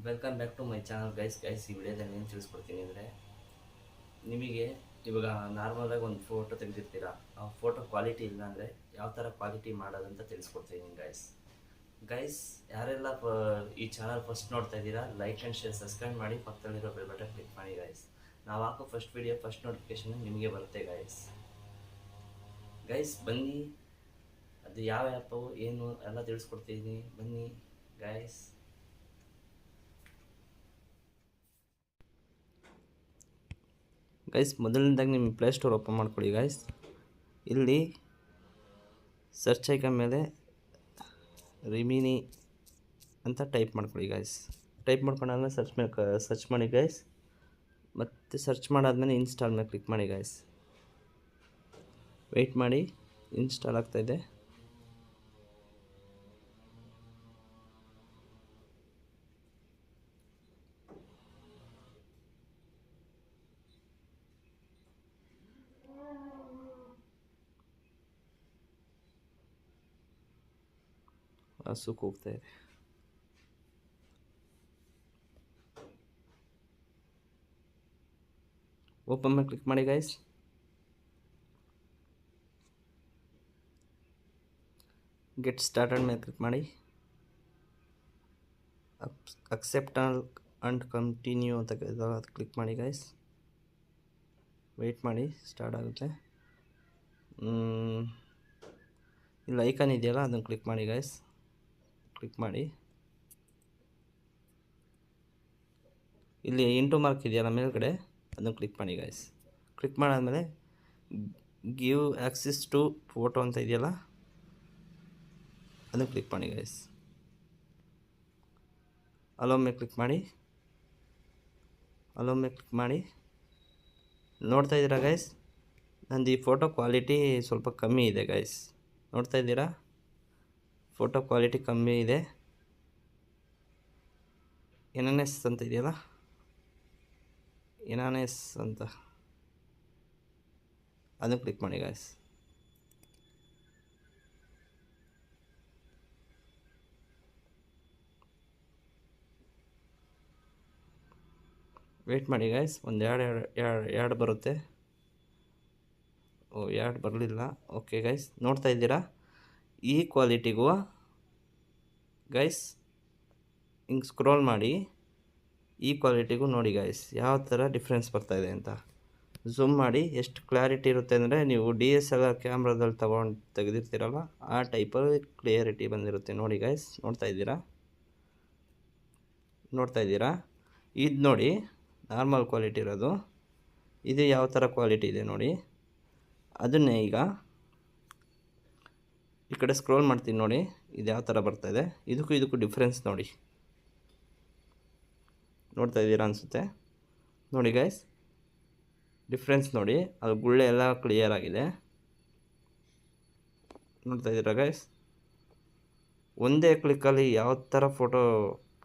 Welcome back to my channel guys. ಈ ವಿಡಿಯೋದಲ್ಲಿ ಏನು ತಿಳಿಸ್ಕೊಡ್ತೀನಿ ಅಂದರೆ, ನಿಮಗೆ ಇವಾಗ ನಾರ್ಮಲಾಗಿ ಒಂದು ಫೋಟೋ ತೆಗೆದಿರ್ತೀರಾ, ಆ ಫೋಟೋ ಕ್ವಾಲಿಟಿ ಇಲ್ಲ ಅಂದರೆ ಯಾವ ಥರ ಕ್ವಾಲಿಟಿ ಮಾಡೋದಂತ ತಿಳಿಸ್ಕೊಡ್ತೀನಿ ಗೈಸ್. ಯಾರೆಲ್ಲ ಈ ಚಾನಲ್ ಫಸ್ಟ್ ನೋಡ್ತಾ ಇದ್ದೀರಾ, ಲೈಕ್ ಆ್ಯಂಡ್ ಶೇರ್, ಸಬ್ಸ್ಕ್ರೈಬ್ ಮಾಡಿ, ಪಕ್ಕದಲ್ಲಿರೋ ಬೆಲ್ ಬಟನ್ ಕ್ಲಿಕ್ ಮಾಡಿ ಗೈಸ್. ನಾವು ಹಾಕೋ ಫಸ್ಟ್ ವಿಡಿಯೋ ಫಸ್ಟ್ ನೋಟಿಫಿಕೇಶನ್ ನಿಮಗೆ ಬರುತ್ತೆ ಗೈಸ್. ಬನ್ನಿ, ಅದು ಯಾವ ಆ್ಯಪು ಏನು ಎಲ್ಲ ತಿಳಿಸ್ಕೊಡ್ತಿದ್ದೀನಿ, ಬನ್ನಿ ಗೈಸ್. ಮೊದಲನೇದಾಗಿ ನಿಮ್ಮ ಪ್ಲೇಸ್ಟೋರ್ ಓಪನ್ ಮಾಡ್ಕೊಳ್ಳಿ ಗೈಸ್. ಇಲ್ಲಿ ಸರ್ಚ್ ಐಕನ್ ಮೇಲೆ ರಿಮಿನಿ ಅಂತ ಟೈಪ್ ಮಾಡ್ಕೊಳ್ಳಿ ಗೈಸ್. ಟೈಪ್ ಮಾಡ್ಕೊಂಡಾದ್ಮೇಲೆ ಸರ್ಚ್ ಮಾಡಿ ಗೈಸ್. ಮತ್ತು ಸರ್ಚ್ ಮಾಡಾದ್ಮೇಲೆ ಇನ್ಸ್ಟಾಲ್ ಮೇಲೆ ಕ್ಲಿಕ್ ಮಾಡಿ ಗೈಸ್. ವೆಯ್ಟ್ ಮಾಡಿ, ಇನ್ಸ್ಟಾಲ್ ಆಗ್ತಾಯಿದೆ. ಹಸುಕ್ಕೆ ಹೋಗ್ತಾ ಇದೆ. ಓಪನ್ ಮೇಲೆ ಕ್ಲಿಕ್ ಮಾಡಿ ಗೈಸ್. ಗೆಟ್ ಸ್ಟಾರ್ಟೆಡ್ ಮೇಲೆ ಕ್ಲಿಕ್ ಮಾಡಿ. ಅಕ್ಸೆಪ್ಟ್ ಅಂಡ್ ಕಂಟಿನ್ಯೂ ಅಂತ ಕ್ಲಿಕ್ ಮಾಡಿ ಗೈಸ್. ವೆಯ್ಟ್ ಮಾಡಿ, ಸ್ಟಾರ್ಟ್ ಆಗುತ್ತೆ. ಇಲ್ಲಿ ಐಕಾನ್ ಇದೆಯಲ್ಲ, ಅದನ್ನು ಕ್ಲಿಕ್ ಮಾಡಿ ಗೈಸ್. ಕ್ಲಿಕ್ ಮಾಡಿ, ಇಲ್ಲಿ ಇಂಟು ಮಾರ್ಕ್ ಇದೆಯಲ್ಲ ಮೇಲ್ಗಡೆ, ಅದನ್ನು ಕ್ಲಿಕ್ ಮಾಡಿ ಗೈಸ್. ಕ್ಲಿಕ್ ಮಾಡಾದ್ಮೇಲೆ ಗಿವ್ ಆಕ್ಸೆಸ್ ಟು ಫೋಟೋ ಅಂತ ಇದೆಯಲ್ಲ, ಅದನ್ನು ಕ್ಲಿಕ್ ಮಾಡಿ ಗೈಸ್. ಅಲೋ ಮೇಲೆ ಕ್ಲಿಕ್ ಮಾಡಿ. ಅಲೋ ಮೇಲೆ ಕ್ಲಿಕ್ ಮಾಡಿ. ನೋಡ್ತಾ ಇದ್ದೀರಾ ಗೈಸ್, ನಂದು ಈ ಫೋಟೋ ಕ್ವಾಲಿಟಿ ಸ್ವಲ್ಪ ಕಮ್ಮಿ ಇದೆ ಗೈಸ್. ನೋಡ್ತಾ ಇದ್ದೀರಾ, ಫೋಟೋ ಕ್ವಾಲಿಟಿ ಕಮ್ಮಿ ಇದೆ. ಎನ್ಎನ್ಎಸ್ ಅಂತ ಇದೆಯಲ್ಲ, ಎನ್ಎನ್ಎಸ್ ಅಂತ ಅದನ್ನು ಕ್ಲಿಕ್ ಮಾಡಿ ಗೈಸ್. ವೆಯ್ಟ್ ಮಾಡಿ ಗೈಸ್, ಒಂದು ಎರಡು ಬರುತ್ತೆ. ಎರಡು ಬರಲಿಲ್ಲ. ಓಕೆ ಗೈಸ್, ನೋಡ್ತಾ ಇದ್ದೀರಾ, ಈ ಕ್ವಾಲಿಟಿಗೂ ಗೈಸ್ ಹಿಂಗೆ ಸ್ಕ್ರೋಲ್ ಮಾಡಿ, ಈ ಕ್ವಾಲಿಟಿಗೂ ನೋಡಿ ಗೈಸ್ ಯಾವ ಥರ ಡಿಫ್ರೆನ್ಸ್ ಬರ್ತಾಯಿದೆ ಅಂತ. ಝೂಮ್ ಮಾಡಿ ಎಷ್ಟು ಕ್ಲಾರಿಟಿ ಇರುತ್ತೆ ಅಂದರೆ, ನೀವು DSLR ಕ್ಯಾಮ್ರಾದಲ್ಲಿ ತೆಗೆದಿರ್ತೀರಲ್ಲ, ಆ ಟೈಪಲ್ಲಿ ಕ್ಲಿಯರಿಟಿ ಬಂದಿರುತ್ತೆ ನೋಡಿ ಗೈಸ್. ನೋಡ್ತಾ ಇದ್ದೀರಾ, ಇದು ನೋಡಿ ನಾರ್ಮಲ್ ಕ್ವಾಲಿಟಿ ಇರೋದು. ಇದು ಯಾವ ಥರ ಕ್ವಾಲಿಟಿ ಇದೆ ನೋಡಿ. ಅದನ್ನೇ ಈಗ ಈ ಕಡೆ ಸ್ಕ್ರೋಲ್ ಮಾಡ್ತೀನಿ ನೋಡಿ, ಇದು ಯಾವ ಥರ ಬರ್ತಾಯಿದೆ. ಇದಕ್ಕೂ ಡಿಫ್ರೆನ್ಸ್ ನೋಡಿ. ನೋಡ್ತಾ ಇದ್ದೀರಾ ಅನಿಸುತ್ತೆ. ನೋಡಿ ಗೈಸ್, ಡಿಫ್ರೆನ್ಸ್ ನೋಡಿ, ಅದು ಗುಳ್ಳೆ ಎಲ್ಲ ಕ್ಲಿಯರ್ ಆಗಿದೆ. ನೋಡ್ತಾ ಇದ್ದೀರಾ ಗೈಸ್, ಒಂದೇ ಕ್ಲಿಕ್ಕಲ್ಲಿ ಯಾವ ಥರ ಫೋಟೋ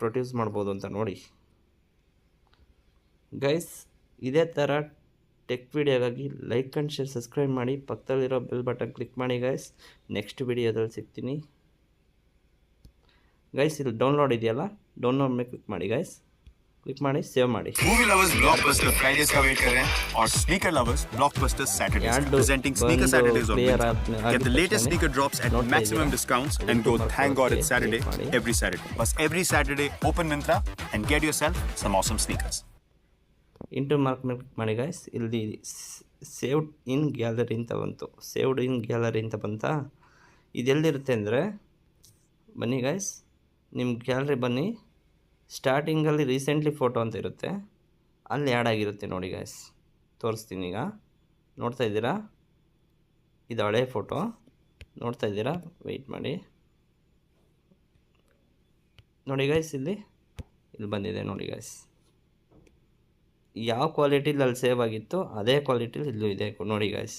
ಪ್ರೊಡ್ಯೂಸ್ ಮಾಡ್ಬೋದು ಅಂತ ನೋಡಿ ಗೈಸ್. ಇದೇ ಥರ ಟೆಕ್ ವಿಡಿಯೋಗಾಗಿ ಲೈಕ್ ಆ್ಯಂಡ್ ಶೇರ್, ಸಬ್ಸ್ಕ್ರೈಬ್ ಮಾಡಿ, ಪಕ್ಕದಲ್ಲಿರೋ ಬೆಲ್ ಬಟನ್ ಕ್ಲಿಕ್ ಮಾಡಿ ಗೈಸ್. ನೆಕ್ಸ್ಟ್ ವಿಡಿಯೋದಲ್ಲಿ ಸಿಗ್ತೀನಿ ಗೈಸ್. ಇಲ್ಲಿ ಡೌನ್ಲೋಡ್ ಇದೆಯಲ್ಲ, ಡೌನ್ಲೋಡ್ ಮೇಲೆ ಕ್ಲಿಕ್ ಮಾಡಿ ಗೈಸ್. ಕ್ಲಿಕ್ ಮಾಡಿ, ಸೇವ್ ಮಾಡಿ. Movie lovers blockbuster Fridays ka wait kar rahe hain aur sneaker lovers blockbuster Saturdays presenting Sneaker Saturdays on Myntra. Get the latest sneaker drops at maximum discounts and go thank God it's Saturday every Saturday. Bas every Saturday open Myntra and get yourself some awesome sneakers. Into mark ಮೇಲೆ click ಮಾಡಿ guys. ಇಲ್ಲಿ saved ಇನ್ gallery ಅಂತ ಬಂತು. Saved ಇನ್ gallery ಅಂತ ಬಂತಾ. ಇದೆಲ್ಲಿರುತ್ತೆ ಅಂದರೆ, ಬನ್ನಿ guys, ನಿಮ್ಮ ಗ್ಯಾಲರಿ ಬನ್ನಿ. ಸ್ಟಾರ್ಟಿಂಗಲ್ಲಿ ರೀಸೆಂಟ್ಲಿ ಫೋಟೋ ಅಂತ ಇರುತ್ತೆ, ಅಲ್ಲಿ ಆ್ಯಡ್ ಆಗಿರುತ್ತೆ ನೋಡಿ ಗೈಸ್. ತೋರಿಸ್ತೀನಿ ಈಗ. ನೋಡ್ತಾ ಇದ್ದೀರಾ, ಇದು ಹಳೆ ಫೋಟೋ. ನೋಡ್ತಾ ಇದ್ದೀರಾ, ವೆಯ್ಟ್ ಮಾಡಿ ನೋಡಿ ಗೈಸ್. ಇಲ್ಲಿ ಬಂದಿದೆ ನೋಡಿ ಗೈಸ್. ಯಾವ ಕ್ವಾಲಿಟಿಲಿ ಅಲ್ಲಿ ಸೇವ್ ಆಗಿತ್ತು ಅದೇ ಕ್ವಾಲಿಟಿಲಿ ಇಲ್ಲೂ ಇದೆ ನೋಡಿ ಗೈಸ್.